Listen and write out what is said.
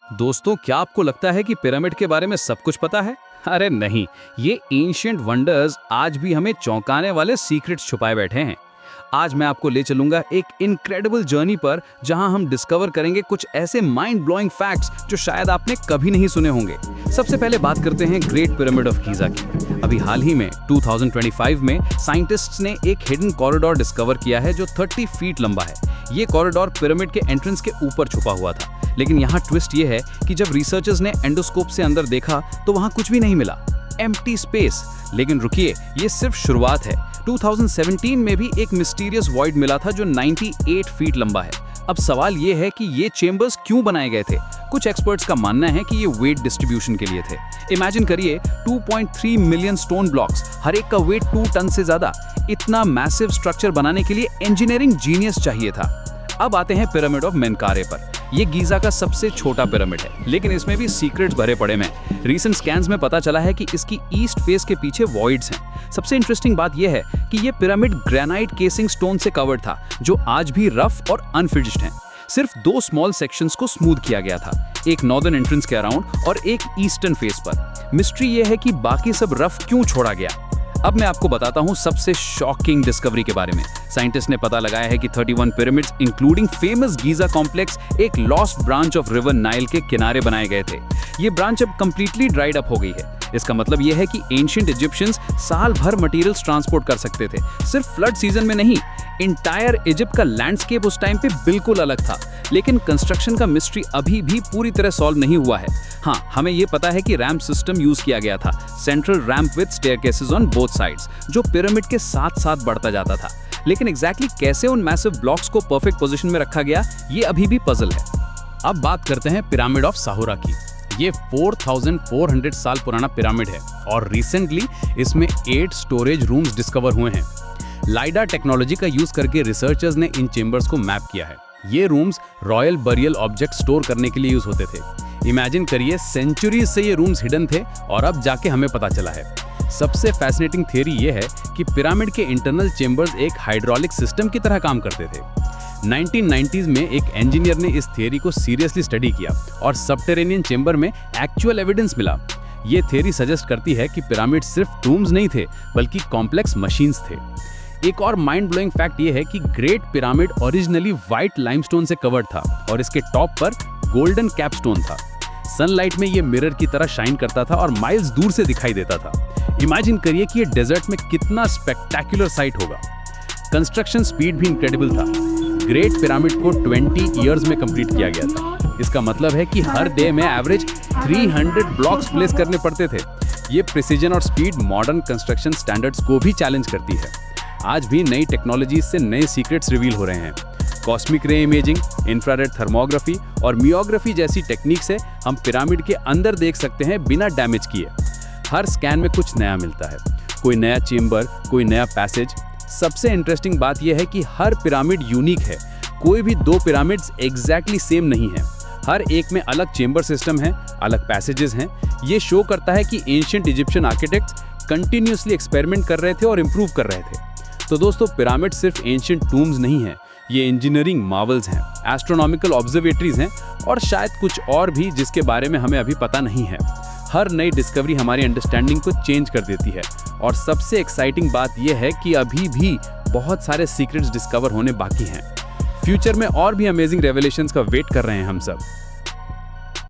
दोस्तों, क्या आपको लगता है कि पिरामिड के बारे में सब कुछ पता है? अरे नहीं, ये एंशिएंट वंडर्स आज भी हमें चौंकाने वाले सीक्रेट्स छुपाए बैठे हैं। आज मैं आपको ले चलूंगा एक इनक्रेडिबल जर्नी पर, जहां हम डिस्कवर करेंगे कुछ ऐसे माइंड ब्लोइंग फैक्ट्स जो शायद आपने कभी नहीं सुने होंगे। सबसे पहले बात करते हैं ग्रेट पिरामिड ऑफ गीजा की। अभी हाल ही में 2025 में साइंटिस्ट्स ने एक हिडन कॉरिडोर डिस्कवर किया है जो 30 फीट लंबा है। ये कॉरिडोर पिरामिड के एंट्रेंस के ऊपर छुपा हुआ था, लेकिन यहाँ ट्विस्ट ये है कि जब रिसर्चर्स ने एंडोस्कोप से अंदर देखा तो वहाँ कुछ भी नहीं मिला, एम्प्टी स्पेस। लेकिन रुकिए, ये सिर्फ शुरुआत है। 2017 में भी एक मिस्टीरियस वॉइड मिला था जो 98 फीट लंबा है। अब सवाल ये है कि ये चेंबर्स क्यों बनाए गए थे? कुछ एक्सपर्ट्स का मानना है कि ये वेट डिस्ट्रीब्यूशन के लिए थे। इमेजिन करिए 2.3 मिलियन स्टोन ब्लॉक्स, हर एक का वेट 2 टन से ज्यादा। इतना मैसिव स्ट्रक्चर बनाने के लिए इंजीनियरिंग जीनियस चाहिए था। अब आते हैं पिरामिड ऑफ मेनकारे पर। ये गीजा का सबसे छोटा पिरामिड है, लेकिन इसमें भी सीक्रेट्स भरे पड़े हैं। रीसेंट स्कैन्स में पता चला है कि इसकी ईस्ट फेस के पीछे वॉइड्स हैं। सबसे इंटरेस्टिंग बात यह है कि ये पिरामिड ग्रेनाइट केसिंग स्टोन से कवर्ड था, जो आज भी रफ और अनफिनिश्ड हैं। सिर्फ 2 स्मॉल सेक्शंस को स्मूथ किया गया था, एक नॉर्दर्न एंट्रेंस के अराउंड और एक ईस्टर्न फेस पर। मिस्ट्री ये है कि बाकी सब रफ क्यों छोड़ा गया। अब मैं आपको बताता हूं सबसे शॉकिंग डिस्कवरी के बारे में। साइंटिस्ट ने पता लगाया है कि 31 pyramids including famous Giza complex एक lost branch of river Nile के किनारे बनाए गए थे। ये ब्रांच अब कंप्लीटली ड्राइड अप हो गई है। इसका मतलब यह है कि एंशिएंट इजिप्शियंस साल भर मटेरियल्स ट्रांसपोर्ट कर सकते थे, सिर्फ फ्लड सीजन में नहीं। इंटायर इजिप्ट का लैंडस्केप उस टाइम पे बिल्कुल अलग था, लेकिन कंस्ट्रक्शन का मिस्ट्री अभी भी पूरी तरह सॉल्व नहीं हुआ है। हाँ, हमें ये पता है कि रैंप सिस्टम यूज किया गया था, central ramp with staircases on both sides, जो पिरामिड के साथ साथ बढ़ता जाता था। लेकिन एग्जैक्टली कैसे उन मैसिव ब्लॉक्स को परफेक्ट पोजीशन में रखा गया, ये अभी भी पजल है। अब बात करते हैं पिरामिड ऑफ साहुरा की। ये 4400 साल पुराना पिरामिड है और रिसेंटली इसमें 8 स्टोरेज रूम्स डिस्कवर हुए हैं। लाइडा टेक्नोलॉजी का यूज करके रिसर्चर्स ने इन चेंबर्स को मैप किया है। ये rooms royal burial object store करने के लिए यूज होते थे। इमेजिन करिए, सेंचुरीज से ये रूम्स हिडन थे और अब जाके हमें पता चला है। सबसे फैसिनेटिंग थियरी ये है कि पिरामिड के इंटरनल चेंबर्स एक हाइड्रोलिक सिस्टम की तरह काम करते थे। 1990s में एक इंजीनियर ने इस थियरी को सीरियसली स्टडी किया और सबटेरेनियन चेंबर में एक्चुअल एविडेंस मिला। ये थियरी सजेस्ट करती है कि पिरामिड सिर्फ टूम्स नहीं थे, बल्कि कॉम्प्लेक्स मशीन्स थे। एक और माइंड ब्लोइंग फैक्ट ये है कि great pyramid originally white limestone से कवर्ड था और इसके टॉप पर गोल्डन कैपस्टोन था। सनलाइट में ये मिरर की तरह शाइन करता था और माइल्स दूर से दिखाई देता था। इमेजिन करिए कि ये डेजर्ट में कितना स्पेक्टेकुलर साइट होगा। कंस्ट्रक्शन स्पीड भी इनक्रेडिबल था। ग्रेट पिरामिड को 20 इयर्स में कंप्लीट किया गया था। इसका मतलब है कि हर डे में एवरेज 300 ब्लॉक्स प्लेस करने पड़ते थे। ये प्रिसीजन और स्पीड मॉडर्न कंस्ट्रक्शन स्टैंडर्ड्स को भी चैलेंज करती है। आज भी नई टेक्नोलॉजी से नए सीक्रेट्स रिवील हो रहे हैं। कॉस्मिक रे इमेजिंग, इंफ्रारेड थर्मोग्राफी और मियोग्राफी जैसी टेक्निक से हम पिरामिड के अंदर देख सकते हैं बिना डैमेज किए। हर स्कैन में कुछ नया मिलता है, कोई नया चेंबर, कोई नया पैसेज। सबसे इंटरेस्टिंग बात यह है कि हर पिरामिड यूनिक है। कोई भी 2 पिरामिड्स एग्जैक्टली सेम नहीं है। हर एक में अलग चेंबर सिस्टम है, अलग पैसेजेस हैं। ये शो करता है कि ancient Egyptian architects continuously experiment कर रहे थे और इम्प्रूव कर रहे थे। तो दोस्तों, पिरामिड सिर्फ एंशिएंट टूम्स नहीं है, ये इंजीनियरिंग मार्वल्स हैं, एस्ट्रोनॉमिकल ऑब्जर्वेटरीज हैं और शायद कुछ और भी जिसके बारे में हमें अभी पता नहीं है। हर नई डिस्कवरी हमारी अंडरस्टैंडिंग को चेंज कर देती है और सबसे एक्साइटिंग बात यह है कि अभी भी बहुत सारे सीक्रेट्स डिस्कवर होने बाकी हैं। फ्यूचर में और भी अमेजिंग रेवलेशंस का वेट कर रहे हैं हम सब।